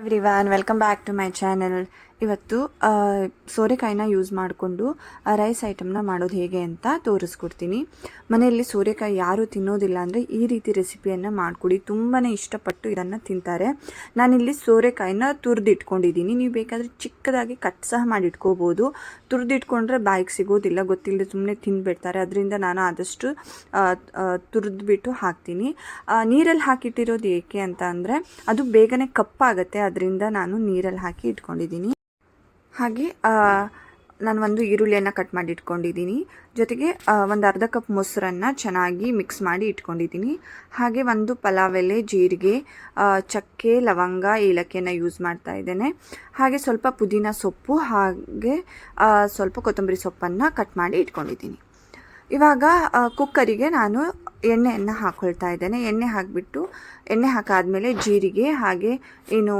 Everyone welcome back to my channel. ಇವತ್ತು ಸೋರೆಕಾಯಿನ use ಮಾಡಿಕೊಂಡು ರೈಸ್ ಐಟಮ್ನ ಮಾಡೋದು ಹೇಗೆ ಅಂತ ತೋರಿಸ್ಕೊಡ್ತೀನಿ. ಮನೆಯಲ್ಲಿ ಸೋರೆಕಾಯಿ ಯಾರು ತಿನ್ನೋದಿಲ್ಲ ಅಂದರೆ ಈ ರೀತಿ ರೆಸಿಪಿಯನ್ನು ಮಾಡಿಕೊಡಿ, ತುಂಬಾ ಇಷ್ಟಪಟ್ಟು ಇದನ್ನು ತಿಂತಾರೆ. ನಾನಿಲ್ಲಿ ಸೋರೆಕಾಯಿನ ತುರಿದಿಟ್ಕೊಂಡಿದ್ದೀನಿ. ನೀವು ಬೇಕಾದರೆ ಚಿಕ್ಕದಾಗಿ ಕಟ್ ಸಹ ಮಾಡಿಟ್ಕೋಬೋದು. ತುರಿದಿಟ್ಕೊಂಡ್ರೆ ಬಾಯಿಗೆ ಸಿಗೋದಿಲ್ಲ, ಗೊತ್ತಿಲ್ಲದೆ ಸುಮ್ಮನೆ ತಿಂದುಬಿಡ್ತಾರೆ. ಅದರಿಂದ ನಾನು ಆದಷ್ಟು ತುರಿದ್ಬಿಟ್ಟು ಹಾಕ್ತೀನಿ. ನೀರಲ್ಲಿ ಹಾಕಿಟ್ಟಿರೋದು ಏಕೆ ಅಂತ ಅಂದರೆ ಅದು ಬೇಗನೆ ಕಪ್ಪಾಗುತ್ತೆ, ಅದರಿಂದ ನಾನು ನೀರಲ್ಲಿ ಹಾಕಿ ಇಟ್ಕೊಂಡಿದ್ದೀನಿ. ಹಾಗೆ ನಾನು ಒಂದು ಈರುಳ್ಳಿಯನ್ನು ಕಟ್ ಮಾಡಿ ಇಟ್ಕೊಂಡಿದ್ದೀನಿ. ಜೊತೆಗೆ ಒಂದು ಅರ್ಧ ಕಪ್ ಮೊಸರನ್ನು ಚೆನ್ನಾಗಿ ಮಿಕ್ಸ್ ಮಾಡಿ ಇಟ್ಕೊಂಡಿದ್ದೀನಿ. ಹಾಗೆ ಒಂದು ಪಲಾವ್ ಎಲೆ, ಜೀರಿಗೆ, ಚಕ್ಕೆ, ಲವಂಗ, ಏಲಕ್ಕಿಯನ್ನು ಯೂಸ್ ಮಾಡ್ತಾ ಇದ್ದೇನೆ. ಹಾಗೆ ಸ್ವಲ್ಪ ಪುದೀನ ಸೊಪ್ಪು, ಹಾಗೆ ಸ್ವಲ್ಪ ಕೊತ್ತಂಬರಿ ಸೊಪ್ಪನ್ನು ಕಟ್ ಮಾಡಿ ಇಟ್ಕೊಂಡಿದ್ದೀನಿ. ಇವಾಗ ಕುಕ್ಕರಿಗೆ ನಾನು ಎಣ್ಣೆಯನ್ನು ಹಾಕ್ಕೊಳ್ತಾ ಇದ್ದೇನೆ. ಎಣ್ಣೆ ಹಾಕಾದ್ಮೇಲೆ ಜೀರಿಗೆ, ಹಾಗೆ ಏನು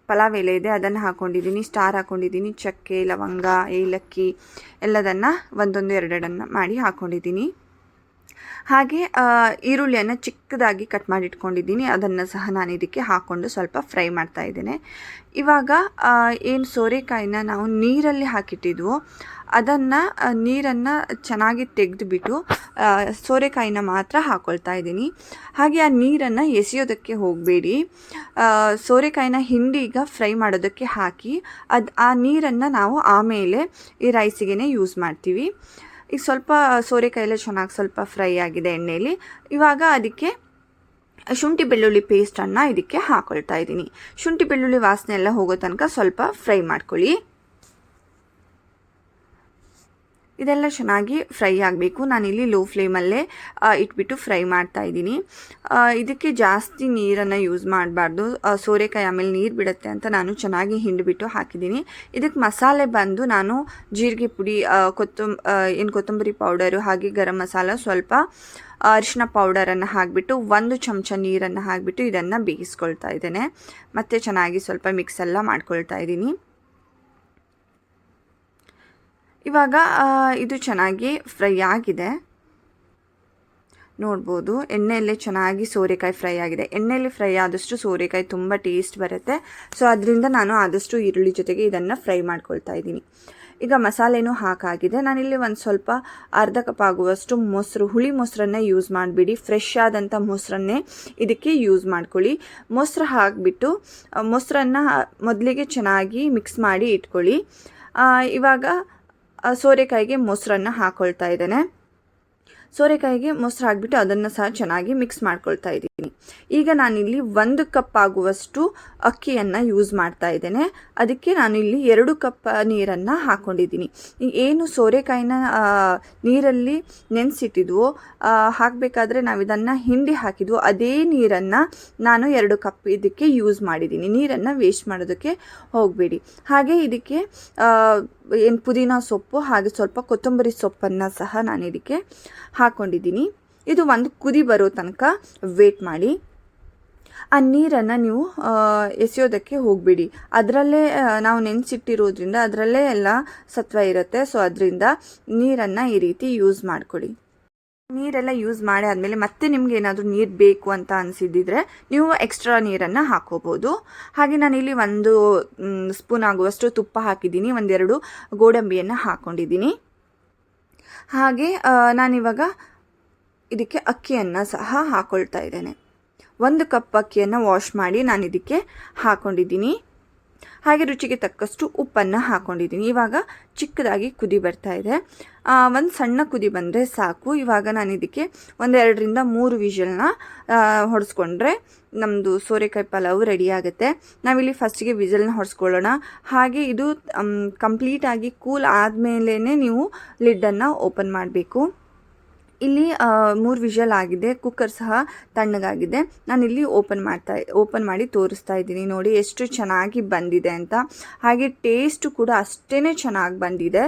ಪಲಾವ್ ಎಲೆ ಇದೆ ಅದನ್ನು ಹಾಕ್ಕೊಂಡಿದ್ದೀನಿ, ಸ್ಟಾರ್ ಹಾಕ್ಕೊಂಡಿದ್ದೀನಿ, ಚಕ್ಕೆ, ಲವಂಗ, ಏಲಕ್ಕಿ ಎಲ್ಲದನ್ನು ಒಂದೊಂದು ಎರಡೆರಡನ್ನು ಮಾಡಿ ಹಾಕ್ಕೊಂಡಿದ್ದೀನಿ. ಹಾಗೆ ಈರುಳ್ಳಿಯನ್ನು ಚಿಕ್ಕದಾಗಿ ಕಟ್ ಮಾಡಿ ಇಟ್ಕೊಂಡಿದ್ದೀನಿ, ಅದನ್ನು ಸಹ ನಾನು ಇದಕ್ಕೆ ಹಾಕ್ಕೊಂಡು ಸ್ವಲ್ಪ ಫ್ರೈ ಮಾಡ್ತಾ ಇದ್ದೇನೆ. ಇವಾಗ ಏನು ಸೋರೆಕಾಯಿನ ನಾವು ನೀರಲ್ಲಿ ಹಾಕಿಟ್ಟಿದ್ವೋ ನೀರನ್ನು ಚೆನ್ನಾಗಿ ತೆಗೆದುಬಿಟ್ಟು ಸೋರೆಕಾಯಿನ ಮಾತ್ರ ಹಾಕ್ಕೊಳ್ತಾ ಇದ್ದೀನಿ. ಹಾಗೆ ಆ ನೀರನ್ನು ಎಸೆಯೋದಕ್ಕೆ ಹೋಗಬೇಡಿ. ಸೋರೆಕಾಯಿನ ಹಿಂಡಿ ಈಗ ಫ್ರೈ ಮಾಡೋದಕ್ಕೆ ಹಾಕಿ ಆ ನೀರನ್ನು ನಾವು ಆಮೇಲೆ ಈ ರೈಸಿಗೆ ಯೂಸ್ ಮಾಡ್ತೀವಿ. ಈಗ ಸ್ವಲ್ಪ ಸೋರೆಕಾಯಿಲೆ ಚೆನ್ನಾಗಿ ಸ್ವಲ್ಪ ಫ್ರೈ ಆಗಿದೆ ಎಣ್ಣೆಯಲ್ಲಿ. ಇವಾಗ ಅದಕ್ಕೆ ಶುಂಠಿ ಬೆಳ್ಳುಳ್ಳಿ ಪೇಸ್ಟನ್ನು ಇದಕ್ಕೆ ಹಾಕ್ಕೊಳ್ತಾ ಇದ್ದೀನಿ. ಶುಂಠಿ ಬೆಳ್ಳುಳ್ಳಿ ವಾಸನೆ ಎಲ್ಲ ಹೋಗೋ ತನಕ ಸ್ವಲ್ಪ ಫ್ರೈ ಮಾಡ್ಕೊಳ್ಳಿ. ಇದೆಲ್ಲ ಚೆನ್ನಾಗಿ ಫ್ರೈ ಆಗಬೇಕು. ನಾನಿಲ್ಲಿ ಲೋ ಫ್ಲೇಮಲ್ಲೇ ಇಟ್ಬಿಟ್ಟು ಫ್ರೈ ಮಾಡ್ತಾ ಇದ್ದೀನಿ. ಇದಕ್ಕೆ ಜಾಸ್ತಿ ನೀರನ್ನು ಯೂಸ್ ಮಾಡಬಾರ್ದು, ಸೋರೆಕಾಯಿ ಆಮೇಲೆ ನೀರು ಬಿಡುತ್ತೆ ಅಂತ ನಾನು ಚೆನ್ನಾಗಿ ಹಿಂಡಿಬಿಟ್ಟು ಹಾಕಿದ್ದೀನಿ. ಇದಕ್ಕೆ ಮಸಾಲೆ ಬಂದು ನಾನು ಜೀರಿಗೆ ಪುಡಿ, ಕೊತ್ತಂಬರಿ ಪೌಡರು, ಹಾಗೆ ಗರಂ ಮಸಾಲ, ಸ್ವಲ್ಪ ಅರಿಶಿನ ಪೌಡರನ್ನು ಹಾಕಿಬಿಟ್ಟು 1 ಚಮಚ ನೀರನ್ನು ಹಾಕಿಬಿಟ್ಟು ಇದನ್ನು ಬೇಯಿಸ್ಕೊಳ್ತಾ ಇದ್ದೇನೆ. ಮತ್ತು ಚೆನ್ನಾಗಿ ಸ್ವಲ್ಪ ಮಿಕ್ಸ್ ಎಲ್ಲ ಮಾಡ್ಕೊಳ್ತಾ ಇದ್ದೀನಿ. ಇವಾಗ ಇದು ಚೆನ್ನಾಗಿ ಫ್ರೈ ಆಗಿದೆ, ನೋಡ್ಬೋದು. ಎಣ್ಣೆಯಲ್ಲೇ ಚೆನ್ನಾಗಿ ಸೋರೆಕಾಯಿ ಫ್ರೈ ಆಗಿದೆ. ಎಣ್ಣೆಯಲ್ಲಿ ಫ್ರೈ ಆದಷ್ಟು ಸೋರೆಕಾಯಿ ತುಂಬ ಟೇಸ್ಟ್ ಬರುತ್ತೆ. ಸೊ ಅದರಿಂದ ನಾನು ಆದಷ್ಟು ಈರುಳ್ಳಿ ಜೊತೆಗೆ ಇದನ್ನು ಫ್ರೈ ಮಾಡ್ಕೊಳ್ತಾ ಇದ್ದೀನಿ. ಈಗ ಮಸಾಲೆನೂ ಹಾಕಾಗಿದೆ. ನಾನಿಲ್ಲಿ ಒಂದು ಸ್ವಲ್ಪ ಅರ್ಧ ಕಪ್ ಆಗುವಷ್ಟು ಮೊಸರು, ಹುಳಿ ಮೊಸರನ್ನೇ ಯೂಸ್ ಮಾಡಿಬಿಡಿ. ಫ್ರೆಶ್ ಆದಂಥ ಮೊಸರನ್ನೇ ಇದಕ್ಕೆ ಯೂಸ್ ಮಾಡ್ಕೊಳ್ಳಿ. ಮೊಸರು ಹಾಕಿಬಿಟ್ಟು ಮೊಸರನ್ನು ಮೊದಲಿಗೆ ಚೆನ್ನಾಗಿ ಮಿಕ್ಸ್ ಮಾಡಿ ಇಟ್ಕೊಳ್ಳಿ. ಇವಾಗ ಸೋರೆಕಾಯಿಗೆ ಮೊಸರನ್ನು ಹಾಕ್ಕೊಳ್ತಾ ಇದ್ದೇನೆ. ಸೋರೆಕಾಯಿಗೆ ಮೊಸರು ಹಾಕಿಬಿಟ್ಟು ಅದನ್ನು ಸಹ ಚೆನ್ನಾಗಿ ಮಿಕ್ಸ್ ಮಾಡ್ಕೊಳ್ತಾ ಇದ್ದೀನಿ. ಈಗ ನಾನಿಲ್ಲಿ 1 ಕಪ್ ಆಗುವಷ್ಟು ಅಕ್ಕಿಯನ್ನು ಯೂಸ್ ಮಾಡ್ತಾ ಇದ್ದೇನೆ. ಅದಕ್ಕೆ ನಾನಿಲ್ಲಿ 2 ಕಪ್ ನೀರನ್ನು ಹಾಕ್ಕೊಂಡಿದ್ದೀನಿ. ಏನು ಸೋರೆಕಾಯಿನ ನೀರಲ್ಲಿ ನೆನೆಸಿಟ್ಟಿದ್ವೋ, ಹಾಕಬೇಕಾದ್ರೆ ನಾವು ಇದನ್ನು ಹಿಂಡಿ ಹಾಕಿದ್ವೋ ಅದೇ ನೀರನ್ನು ನಾನು 2 ಕಪ್ ಇದಕ್ಕೆ ಯೂಸ್ ಮಾಡಿದ್ದೀನಿ. ನೀರನ್ನು ವೇಸ್ಟ್ ಮಾಡೋದಕ್ಕೆ ಹೋಗಬೇಡಿ. ಹಾಗೆ ಇದಕ್ಕೆ ಏನು ಪುದೀನ ಸೊಪ್ಪು, ಹಾಗೆ ಸ್ವಲ್ಪ ಕೊತ್ತಂಬರಿ ಸೊಪ್ಪನ್ನು ಸಹ ನಾನು ಇದಕ್ಕೆ ಹಾಕ್ಕೊಂಡಿದ್ದೀನಿ. ಇದು ಒಂದು ಕುದಿ ಬರೋ ತನಕ ವೇಟ್ ಮಾಡಿ. ಆ ನೀರನ್ನು ನೀವು ಎಸೆಯೋದಕ್ಕೆ ಹೋಗಬೇಡಿ. ಅದರಲ್ಲೇ ನಾವು ನೆನೆಸಿಟ್ಟಿರೋದ್ರಿಂದ ಅದರಲ್ಲೇ ಎಲ್ಲ ಸತ್ವ ಇರುತ್ತೆ. ಸೊ ಅದರಿಂದ ನೀರನ್ನು ಈ ರೀತಿ ಯೂಸ್ ಮಾಡಿಕೊಡಿ. ನೀರೆಲ್ಲ ಯೂಸ್ ಮಾಡಿ ಆದಮೇಲೆ ಮತ್ತೆ ನಿಮ್ಗೆ ಏನಾದರೂ ನೀರು ಬೇಕು ಅಂತ ಅನಿಸಿದ್ದಿದ್ರೆ ನೀವು ಎಕ್ಸ್ಟ್ರಾ ನೀರನ್ನು ಹಾಕೋಬೋದು. ಹಾಗೆ ನಾನಿಲ್ಲಿ 1 ಸ್ಪೂನ್ ಆಗುವಷ್ಟು ತುಪ್ಪ ಹಾಕಿದ್ದೀನಿ, 1-2 ಗೋಡಂಬಿಯನ್ನು ಹಾಕ್ಕೊಂಡಿದ್ದೀನಿ. ಹಾಗೆ ನಾನಿವಾಗ ಇದಕ್ಕೆ ಅಕ್ಕಿಯನ್ನು ಸಹ ಹಾಕ್ಕೊಳ್ತಾ ಇದ್ದೇನೆ. 1 ಕಪ್ ಅಕ್ಕಿಯನ್ನು ವಾಶ್ ಮಾಡಿ ನಾನು ಇದಕ್ಕೆ ಹಾಕ್ಕೊಂಡಿದ್ದೀನಿ. ಹಾಗೆ ರುಚಿಗೆ ತಕ್ಕಷ್ಟು ಉಪ್ಪನ್ನು ಹಾಕ್ಕೊಂಡಿದ್ದೀನಿ. ಇವಾಗ ಚಿಕ್ಕದಾಗಿ ಕುದಿ ಬರ್ತಾ ಇದೆ. ಒಂದು ಸಣ್ಣ ಕುದಿ ಬಂದರೆ ಸಾಕು. ಇವಾಗ ನಾನು ಇದಕ್ಕೆ 2-3 ವಿಷಲ್ನ ಹೊಡೆಸ್ಕೊಂಡ್ರೆ ನಮ್ಮದು ಸೋರೆಕಾಯಿ ಪಲಾವು ರೆಡಿ ಆಗುತ್ತೆ. ನಾವಿಲ್ಲಿ ಫಸ್ಟಿಗೆ ವಿಷಲ್ನ ಹೊಡೆಸ್ಕೊಳ್ಳೋಣ. ಹಾಗೆ ಇದು ಕಂಪ್ಲೀಟಾಗಿ ಕೂಲ್ ಆದಮೇಲೆ ನೀವು ಲಿಡ್ಡನ್ನು ಓಪನ್ ಮಾಡಬೇಕು. ಇಲ್ಲಿ 3 ವಿಷಲ್ ಆಗಿದೆ, ಕುಕ್ಕರ್ ಸಹ ತಣ್ಣಗಾಗಿದೆ. ನಾನಿಲ್ಲಿ ಓಪನ್ ಮಾಡಿ ತೋರಿಸ್ತಾ ಇದ್ದೀನಿ. ನೋಡಿ ಎಷ್ಟು ಚೆನ್ನಾಗಿ ಬಂದಿದೆ ಅಂತ. ಹಾಗೆ ಟೇಸ್ಟು ಕೂಡ ಅಷ್ಟೇ ಚೆನ್ನಾಗಿ ಬಂದಿದೆ.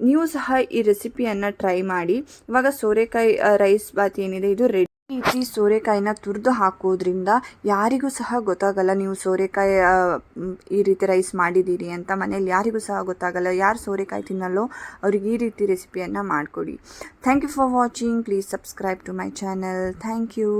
ನೀವು ಸಹ ಈ ರೆಸಿಪಿಯನ್ನು ಟ್ರೈ ಮಾಡಿ. ಇವಾಗ ಸೋರೆಕಾಯಿ ರೈಸ್ ಬಾತ್ ಏನಿದೆ ಇದು ರೆಡಿ. ಈ ರೀತಿ ಸೋರೆಕಾಯಿನ ತುರಿದು ಹಾಕೋದ್ರಿಂದ ಯಾರಿಗೂ ಸಹ ಗೊತ್ತಾಗಲ್ಲ ನೀವು ಸೋರೆಕಾಯಿ ಈ ರೀತಿ ರೈಸ್ ಮಾಡಿದ್ದೀರಿ ಅಂತ. ಮನೇಲಿ ಯಾರಿಗೂ ಸಹ ಗೊತ್ತಾಗಲ್ಲ. ಯಾರು ಸೋರೆಕಾಯಿ ತಿನ್ನಲ್ಲೋ ಅವ್ರಿಗೆ ಈ ರೀತಿ ರೆಸಿಪಿಯನ್ನು ಮಾಡಿಕೊಡಿ. Thank you for watching. Please subscribe to my channel. Thank you.